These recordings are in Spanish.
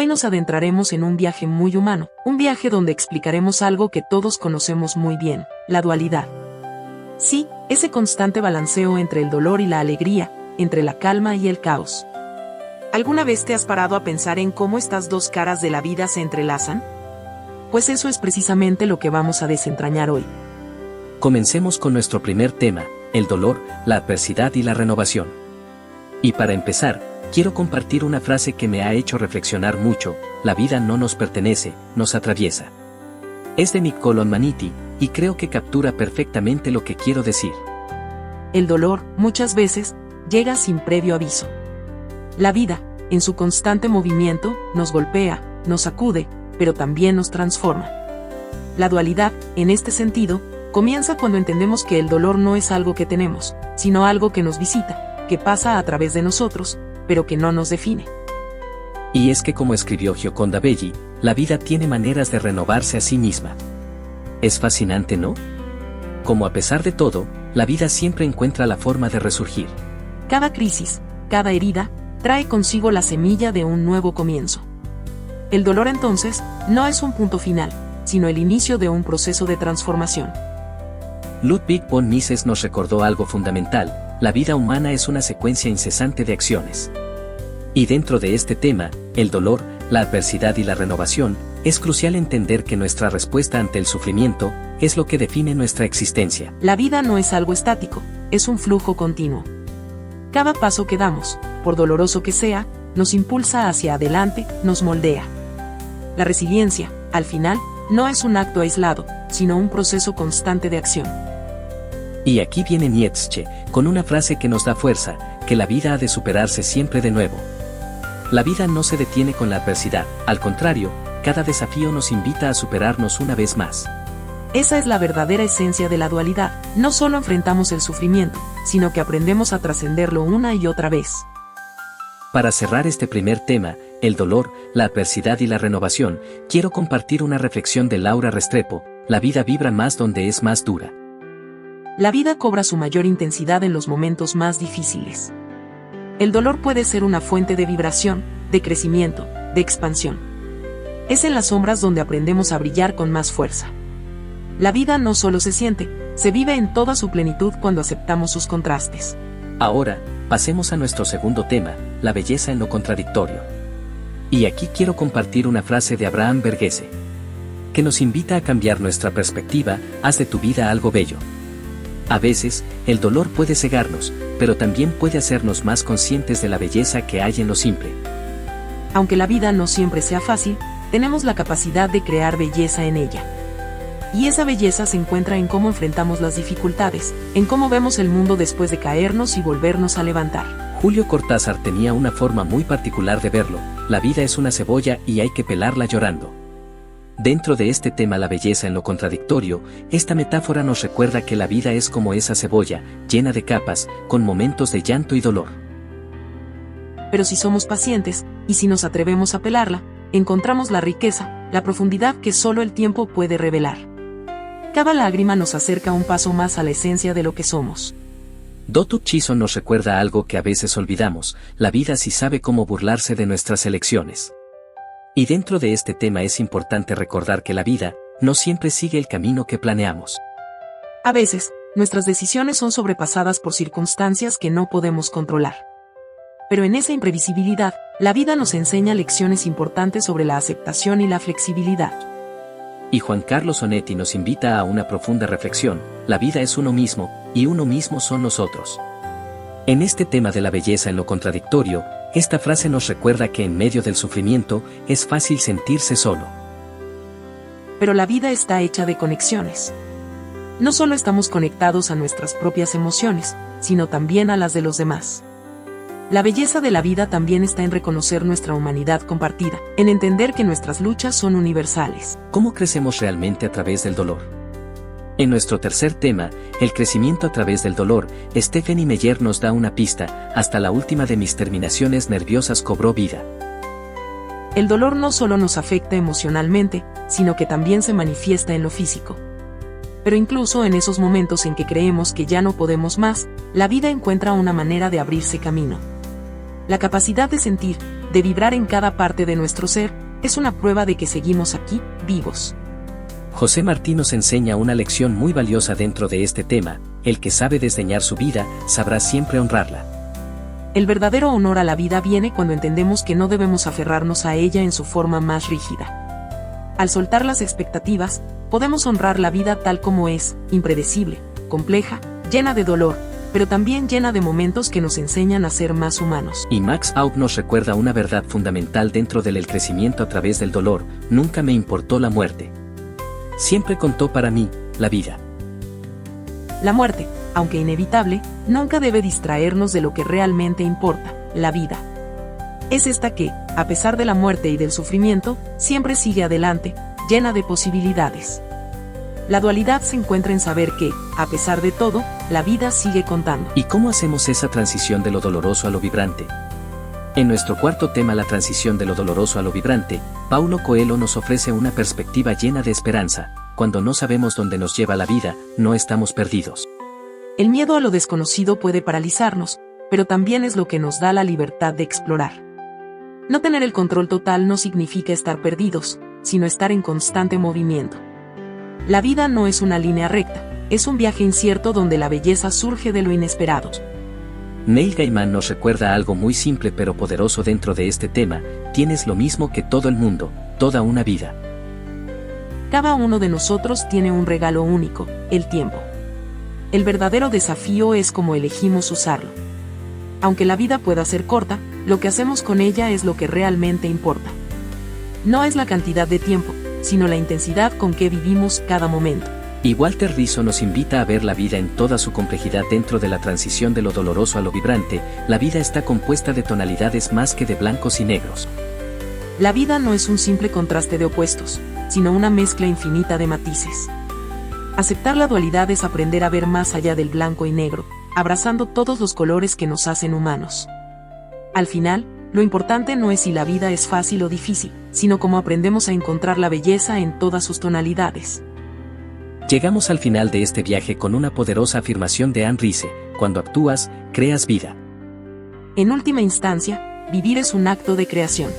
Hoy nos adentraremos en un viaje muy humano, un viaje donde explicaremos algo que todos conocemos muy bien, la dualidad. Sí, ese constante balanceo entre el dolor y la alegría, entre la calma y el caos. ¿Alguna vez te has parado a pensar en cómo estas dos caras de la vida se entrelazan? Pues eso es precisamente lo que vamos a desentrañar hoy. Comencemos con nuestro primer tema, el dolor, la adversidad y la renovación. Y para empezar, quiero compartir una frase que me ha hecho reflexionar mucho: la vida no nos pertenece, nos atraviesa. Es de Niccolò Magniti, y creo que captura perfectamente lo que quiero decir. El dolor, muchas veces, llega sin previo aviso. La vida, en su constante movimiento, nos golpea, nos sacude, pero también nos transforma. La dualidad, en este sentido, comienza cuando entendemos que el dolor no es algo que tenemos, sino algo que nos visita, que pasa a través de nosotros, pero que no nos define. Y es que, como escribió Gioconda Belli, la vida tiene maneras de renovarse a sí misma. Es fascinante, ¿no? Como a pesar de todo, la vida siempre encuentra la forma de resurgir. Cada crisis, cada herida, trae consigo la semilla de un nuevo comienzo. El dolor entonces, no es un punto final, sino el inicio de un proceso de transformación. Ludwig von Mises nos recordó algo fundamental: la vida humana es una secuencia incesante de acciones. Y dentro de este tema, el dolor, la adversidad y la renovación, es crucial entender que nuestra respuesta ante el sufrimiento es lo que define nuestra existencia. La vida no es algo estático, es un flujo continuo. Cada paso que damos, por doloroso que sea, nos impulsa hacia adelante, nos moldea. La resiliencia, al final, no es un acto aislado, sino un proceso constante de acción. Y aquí viene Nietzsche, con una frase que nos da fuerza: que la vida ha de superarse siempre de nuevo. La vida no se detiene con la adversidad, al contrario, cada desafío nos invita a superarnos una vez más. Esa es la verdadera esencia de la dualidad: no solo enfrentamos el sufrimiento, sino que aprendemos a trascenderlo una y otra vez. Para cerrar este primer tema, el dolor, la adversidad y la renovación, quiero compartir una reflexión de Laura Restrepo: la vida vibra más donde es más dura. La vida cobra su mayor intensidad en los momentos más difíciles. El dolor puede ser una fuente de vibración, de crecimiento, de expansión. Es en las sombras donde aprendemos a brillar con más fuerza. La vida no solo se siente, se vive en toda su plenitud cuando aceptamos sus contrastes. Ahora, pasemos a nuestro segundo tema, la belleza en lo contradictorio. Y aquí quiero compartir una frase de Abraham Verghese, que nos invita a cambiar nuestra perspectiva: haz de tu vida algo bello. A veces, el dolor puede cegarnos, pero también puede hacernos más conscientes de la belleza que hay en lo simple. Aunque la vida no siempre sea fácil, tenemos la capacidad de crear belleza en ella. Y esa belleza se encuentra en cómo enfrentamos las dificultades, en cómo vemos el mundo después de caernos y volvernos a levantar. Julio Cortázar tenía una forma muy particular de verlo: la vida es una cebolla y hay que pelarla llorando. Dentro de este tema, la belleza en lo contradictorio, esta metáfora nos recuerda que la vida es como esa cebolla, llena de capas, con momentos de llanto y dolor. Pero si somos pacientes, y si nos atrevemos a pelarla, encontramos la riqueza, la profundidad que solo el tiempo puede revelar. Cada lágrima nos acerca un paso más a la esencia de lo que somos. Dotun Chison nos recuerda algo que a veces olvidamos: la vida sí sabe cómo burlarse de nuestras elecciones. Y dentro de este tema es importante recordar que la vida no siempre sigue el camino que planeamos. A veces, nuestras decisiones son sobrepasadas por circunstancias que no podemos controlar. Pero en esa imprevisibilidad, la vida nos enseña lecciones importantes sobre la aceptación y la flexibilidad. Y Juan Carlos Onetti nos invita a una profunda reflexión: la vida es uno mismo, y uno mismo son nosotros. En este tema de la belleza en lo contradictorio, esta frase nos recuerda que en medio del sufrimiento es fácil sentirse solo. Pero la vida está hecha de conexiones. No solo estamos conectados a nuestras propias emociones, sino también a las de los demás. La belleza de la vida también está en reconocer nuestra humanidad compartida, en entender que nuestras luchas son universales. ¿Cómo crecemos realmente a través del dolor? En nuestro tercer tema, el crecimiento a través del dolor, Stephanie Meyer nos da una pista: hasta la última de mis terminaciones nerviosas cobró vida. El dolor no solo nos afecta emocionalmente, sino que también se manifiesta en lo físico. Pero incluso en esos momentos en que creemos que ya no podemos más, la vida encuentra una manera de abrirse camino. La capacidad de sentir, de vibrar en cada parte de nuestro ser, es una prueba de que seguimos aquí, vivos. José Martí nos enseña una lección muy valiosa dentro de este tema: el que sabe desdeñar su vida, sabrá siempre honrarla. El verdadero honor a la vida viene cuando entendemos que no debemos aferrarnos a ella en su forma más rígida. Al soltar las expectativas, podemos honrar la vida tal como es, impredecible, compleja, llena de dolor, pero también llena de momentos que nos enseñan a ser más humanos. Y Max Aub nos recuerda una verdad fundamental dentro del crecimiento a través del dolor: nunca me importó la muerte. Siempre contó para mí la vida. La muerte, aunque inevitable, nunca debe distraernos de lo que realmente importa, la vida. Es esta que, a pesar de la muerte y del sufrimiento, siempre sigue adelante, llena de posibilidades. La dualidad se encuentra en saber que, a pesar de todo, la vida sigue contando. ¿Y cómo hacemos esa transición de lo doloroso a lo vibrante? En nuestro cuarto tema, la transición de lo doloroso a lo vibrante, Paulo Coelho nos ofrece una perspectiva llena de esperanza. Cuando no sabemos dónde nos lleva la vida, no estamos perdidos. El miedo a lo desconocido puede paralizarnos, pero también es lo que nos da la libertad de explorar. No tener el control total no significa estar perdidos, sino estar en constante movimiento. La vida no es una línea recta, es un viaje incierto donde la belleza surge de lo inesperado. Neil Gaiman nos recuerda algo muy simple pero poderoso dentro de este tema: tienes lo mismo que todo el mundo, toda una vida. Cada uno de nosotros tiene un regalo único, el tiempo. El verdadero desafío es cómo elegimos usarlo. Aunque la vida pueda ser corta, lo que hacemos con ella es lo que realmente importa. No es la cantidad de tiempo, sino la intensidad con que vivimos cada momento. Y Walter Rizzo nos invita a ver la vida en toda su complejidad dentro de la transición de lo doloroso a lo vibrante. La vida está compuesta de tonalidades más que de blancos y negros. La vida no es un simple contraste de opuestos, sino una mezcla infinita de matices. Aceptar la dualidad es aprender a ver más allá del blanco y negro, abrazando todos los colores que nos hacen humanos. Al final, lo importante no es si la vida es fácil o difícil, sino cómo aprendemos a encontrar la belleza en todas sus tonalidades. Llegamos al final de este viaje con una poderosa afirmación de Anne Rice: cuando actúas, creas vida. En última instancia, vivir es un acto de creación.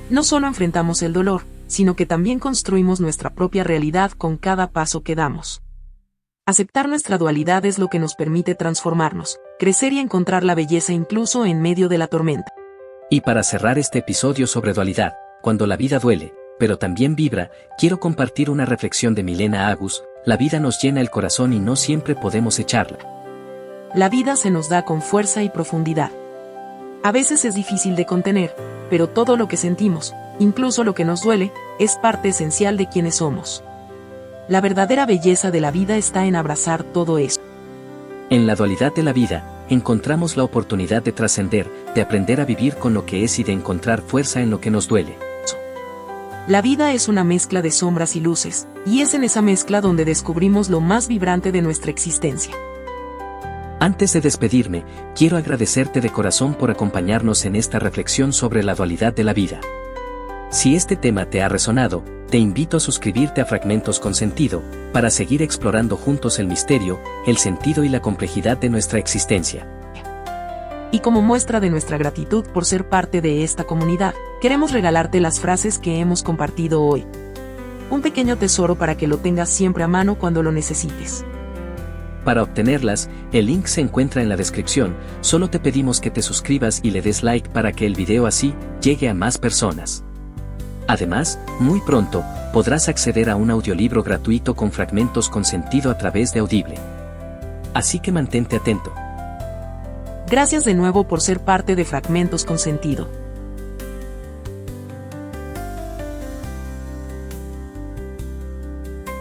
No solo enfrentamos el dolor, sino que también construimos nuestra propia realidad con cada paso que damos. Aceptar nuestra dualidad es lo que nos permite transformarnos, crecer y encontrar la belleza incluso en medio de la tormenta. Y para cerrar este episodio sobre dualidad, cuando la vida duele, pero también vibra, quiero compartir una reflexión de Milena Agus: la vida nos llena el corazón y no siempre podemos echarla. La vida se nos da con fuerza y profundidad. A veces es difícil de contener, pero todo lo que sentimos, incluso lo que nos duele, es parte esencial de quienes somos. La verdadera belleza de la vida está en abrazar todo eso. En la dualidad de la vida, encontramos la oportunidad de trascender, de aprender a vivir con lo que es y de encontrar fuerza en lo que nos duele. La vida es una mezcla de sombras y luces, y es en esa mezcla donde descubrimos lo más vibrante de nuestra existencia. Antes de despedirme, quiero agradecerte de corazón por acompañarnos en esta reflexión sobre la dualidad de la vida. Si este tema te ha resonado, te invito a suscribirte a Fragmentos con Sentido, para seguir explorando juntos el misterio, el sentido y la complejidad de nuestra existencia. Y como muestra de nuestra gratitud por ser parte de esta comunidad, queremos regalarte las frases que hemos compartido hoy. Un pequeño tesoro para que lo tengas siempre a mano cuando lo necesites. Para obtenerlas, el link se encuentra en la descripción. Solo te pedimos que te suscribas y le des like para que el video así llegue a más personas. Además, muy pronto, podrás acceder a un audiolibro gratuito con Fragmentos con Sentido a través de Audible. Así que mantente atento. Gracias de nuevo por ser parte de Fragmentos con Sentido.